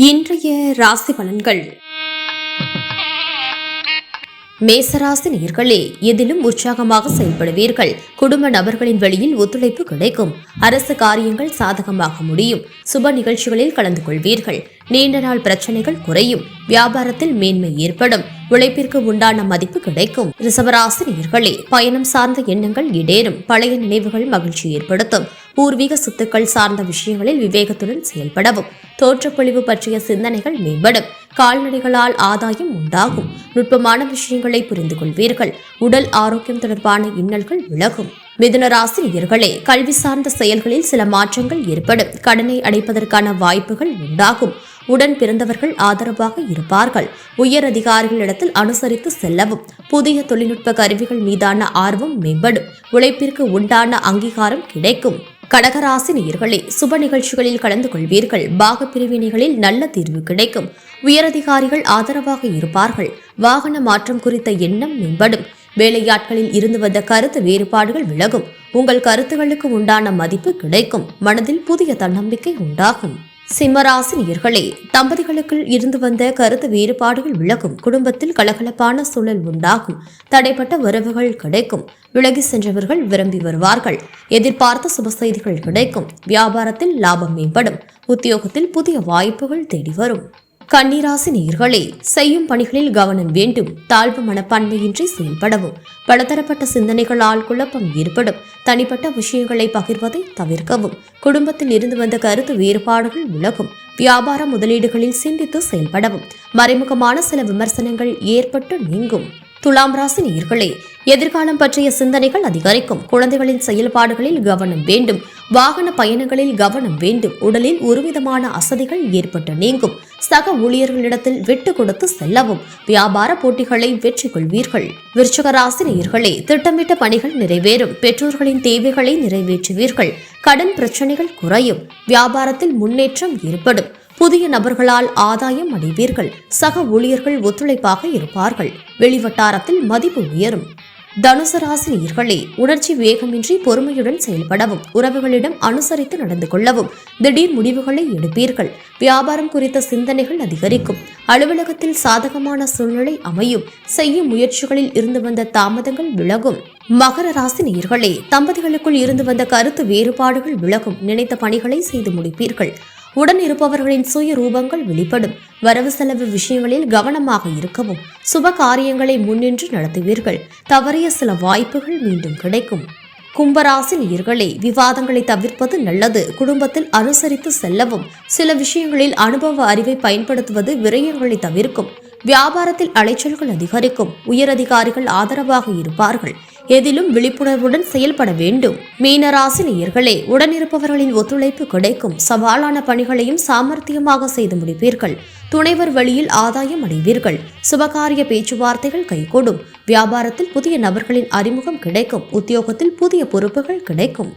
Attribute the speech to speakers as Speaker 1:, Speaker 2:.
Speaker 1: இன்றைய ராசி பலன்கள். மேசராசி நேயர்களே, எதிலும் உற்சாகமாக செயல்படுவீர்கள். குடும்ப நபர்களின் வழியில் ஒத்துழைப்பு கிடைக்கும். அரசு காரியங்கள் சாதகமாக முடியும். சுப நிகழ்ச்சிகளில் கலந்து கொள்வீர்கள். நீண்ட நாள் பிரச்சனைகள் குறையும். வியாபாரத்தில் மேன்மை ஏற்படும். உழைப்பிற்கு உண்டான மதிப்பு கிடைக்கும். ரிஷபராசி நேயர்களே, பயணம் சார்ந்த எண்ணங்கள் ஈடேறும். பழைய நினைவுகள் மகிழ்ச்சி ஏற்படுத்தும். பூர்வீக சொத்துக்கள் சார்ந்த விஷயங்களில் விவேகத்துடன் செயல்படவும். தோற்றப்பொழிவு பற்றிய சிந்தனைகள் மேம்படும். கால்நடைகளால் ஆதாயம் உண்டாகும். நுட்பமான விஷயங்களை புரிந்து கொள்வீர்கள். உடல் ஆரோக்கியம் தொடர்பான இன்னல்கள் விலகும். மிதுன ராசி நேயர்களே, கல்வி சார்ந்த செயல்களில் சில மாற்றங்கள் ஏற்படும். கடனை அடைப்பதற்கான வாய்ப்புகள் உண்டாகும். உடன் பிறந்தவர்கள் ஆதரவாக இருப்பார்கள். உயர் அதிகாரிகளிடத்தில் அனுசரித்து செல்லவும். புதிய தொழில்நுட்ப கருவிகள் மீதான ஆர்வம் மேம்படும். உழைப்பிற்கு உண்டான அங்கீகாரம் கிடைக்கும். கடகராசி நேயர்களே, சுப நிகழ்ச்சிகளில் கலந்து கொள்வீர்கள். பாக பிரிவினைகளில் நல்ல தீர்வு கிடைக்கும். உயரதிகாரிகள் ஆதரவாக இருப்பார்கள். வாகன மாற்றம் குறித்த எண்ணம் மேம்படும். வேலையாட்களில் இருந்து வந்த கருத்து வேறுபாடுகள் விலகும். உங்கள் கருத்துகளுக்கு உண்டான மதிப்பு கிடைக்கும். மனதில் புதிய தன்னம்பிக்கை உண்டாகும். சிம்மராசி நேயர்களே, தம்பதிகளுக்குள் இருந்து வந்த கருத்து வேறுபாடுகள் விலகும். குடும்பத்தில் கலகலப்பான சூழல் உண்டாகும். தடைப்பட்ட உறவுகள் கிடைக்கும். விலகி சென்றவர்கள் விரும்பி வருவார்கள். எதிர்பார்த்த சுப செய்திகள் கிடைக்கும். வியாபாரத்தில் லாபம் மேம்படும். உத்தியோகத்தில் புதிய வாய்ப்புகள் தேடி வரும். கன்னிராசி நேயர்களே, செய்யும் பணிகளில் கவனம் வேண்டும். தாழ்வு மனப்பான்மையின்றி செயல்படவும். பலதரப்பட்ட சிந்தனைகளால் குழப்பம் ஏற்படும். தனிப்பட்ட விஷயங்களை பகிர்வதை தவிர்க்கவும். குடும்பத்தில் இருந்து வந்த கருத்து வேறுபாடுகள் விலகும். வியாபார முதலீடுகளில் சிந்தித்து செயல்படவும். மறைமுகமான சில விமர்சனங்கள் ஏற்பட்டு நீங்கும். துலாம் ராசி நேயர்களே, எதிர்காலம் பற்றிய சிந்தனைகள் அதிகரிக்கும். குழந்தைகளின் செயல்பாடுகளில் கவனம் வேண்டும். வாகன பயணங்களில் கவனம் வேண்டும். உடலில் ஒருவிதமான அசதிகள் ஏற்பட்டு நீங்கும். சக ஊழியர்களிடத்தில் விட்டு கொடுத்து செல்லவும். வியாபார போட்டிகளை வெற்றி கொள்வீர்கள். விருச்சிக ராசி நேயர்களே, திட்டமிட்ட பணிகள் நிறைவேறும். பெற்றோர்களின் தேவைகளை நிறைவேற்றுவீர்கள். கடன் பிரச்சனைகள் குறையும். வியாபாரத்தில் முன்னேற்றம் ஏற்படும். புதிய நபர்களால் ஆதாயம் அடைவீர்கள். சக ஊழியர்கள் ஒத்துழைப்பாக இருப்பார்கள். வெளிவட்டாரத்தில் மதிப்பு உயரும். தனுசு ராசி நேயர்களே, உணர்ச்சி வேகமின்றி பொறுமையுடன் செயல்படவும். உறவுகளிடம் அனுசரித்து நடந்து கொள்ளவும். திடீர் முடிவுகளை எடுப்பீர்கள். வியாபாரம் குறித்த சிந்தனைகள் அதிகரிக்கும். அலுவலகத்தில் சாதகமான சூழ்நிலை அமையும். செய்யும் முயற்சிகளில் இருந்து வந்த தாமதங்கள் விலகும். மகர ராசி நேயர்களே, தம்பதிகளுக்குள் இருந்து வந்த கருத்து வேறுபாடுகள் விலகும். நினைத்த பணிகளை செய்து முடிப்பீர்கள். உடன் இருப்பவர்களின் சுய ரூபங்கள் வெளிப்படும். வரவு செலவு விஷயங்களில் கவனமாக இருக்கவும். சுப காரியங்களை முன்னின்று நடத்துவீர்கள். தவறிய சில வாய்ப்புகள் மீண்டும் கிடைக்கும். கும்பராசி நேயர்களே, விவாதங்களை தவிர்ப்பது நல்லது. குடும்பத்தில் அனுசரித்து செல்லவும். சில விஷயங்களில் அனுபவ அறிவை பயன்படுத்துவது விரயங்களை தவிர்க்கும். வியாபாரத்தில் அலைச்சல்கள் அதிகரிக்கும். உயரதிகாரிகள் ஆதரவாக இருப்பார்கள். எதிலும் விழிப்புணர்வுடன் செயல்பட வேண்டும். மீனராசி நேயர்களே, உடனிருப்பவர்களின் ஒத்துழைப்பு கிடைக்கும். சவாலான பணிகளையும் சாமர்த்தியமாக செய்து முடிப்பீர்கள். துணைவர் வழியில் ஆதாயம் அடைவீர்கள். சுபகாரிய பேச்சுவார்த்தைகள் கைகூடும். வியாபாரத்தில் புதிய நபர்களின் அறிமுகம் கிடைக்கும். உத்தியோகத்தில் புதிய பொறுப்புகள் கிடைக்கும்.